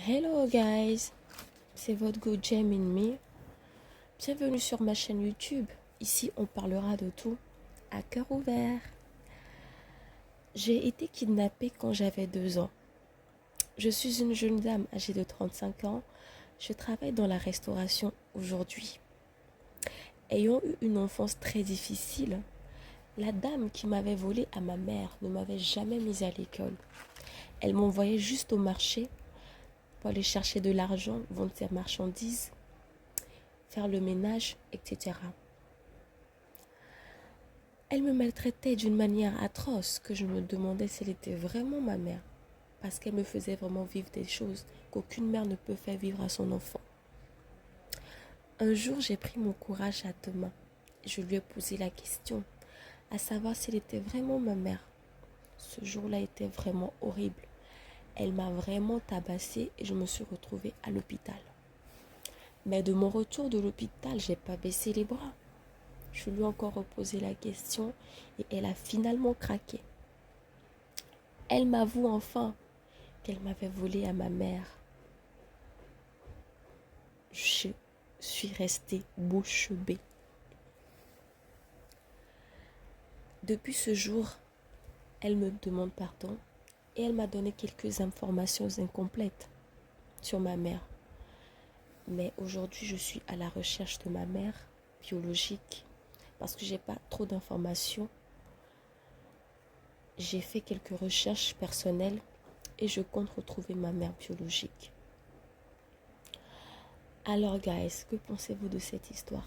Hello guys, c'est votre good Gem in Me. Bienvenue sur ma chaîne YouTube. Ici, on parlera de tout à cœur ouvert. J'ai été kidnappée quand j'avais 2 ans. Je suis une jeune dame âgée de 35 ans. Je travaille dans la restauration aujourd'hui. Ayant eu une enfance très difficile, la dame qui m'avait volé à ma mère ne m'avait jamais mise à l'école. Elle m'envoyait juste au marché pour aller chercher de l'argent, vendre ses marchandises, faire le ménage, etc. Elle me maltraitait d'une manière atroce que je me demandais si elle était vraiment ma mère, parce qu'elle me faisait vraiment vivre des choses qu'aucune mère ne peut faire vivre à son enfant. Un jour, j'ai pris mon courage à 2 mains. Je lui ai posé la question, à savoir si elle était vraiment ma mère. Ce jour-là était vraiment horrible. Elle m'a vraiment tabassée et je me suis retrouvée à l'hôpital. Mais de mon retour de l'hôpital, j'ai pas baissé les bras. Je lui ai encore reposé la question et elle a finalement craqué. Elle m'avoue enfin qu'elle m'avait volé à ma mère. Je suis restée bouche bée. Depuis ce jour, elle me demande pardon et elle m'a donné quelques informations incomplètes sur ma mère. Mais aujourd'hui, je suis à la recherche de ma mère biologique parce que j'ai pas trop d'informations. J'ai fait quelques recherches personnelles et je compte retrouver ma mère biologique. Alors guys, que pensez-vous de cette histoire?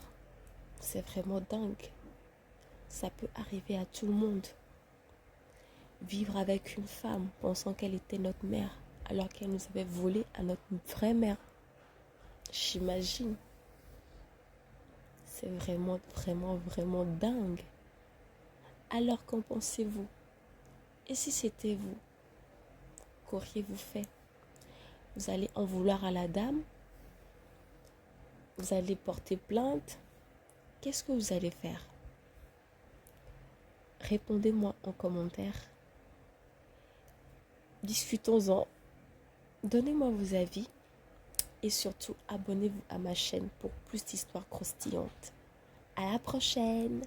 C'est vraiment dingue. Ça peut arriver à tout le monde. Vivre avec une femme pensant qu'elle était notre mère alors qu'elle nous avait volé à notre vraie mère. J'imagine. C'est vraiment, vraiment, vraiment dingue. Alors qu'en pensez-vous? Et si c'était vous, qu'auriez-vous fait? Vous allez en vouloir à la dame? Vous allez porter plainte? Qu'est-ce que vous allez faire? Répondez-moi en commentaire. Discutons-en. Donnez-moi vos avis. Et surtout, abonnez-vous à ma chaîne pour plus d'histoires croustillantes. À la prochaine!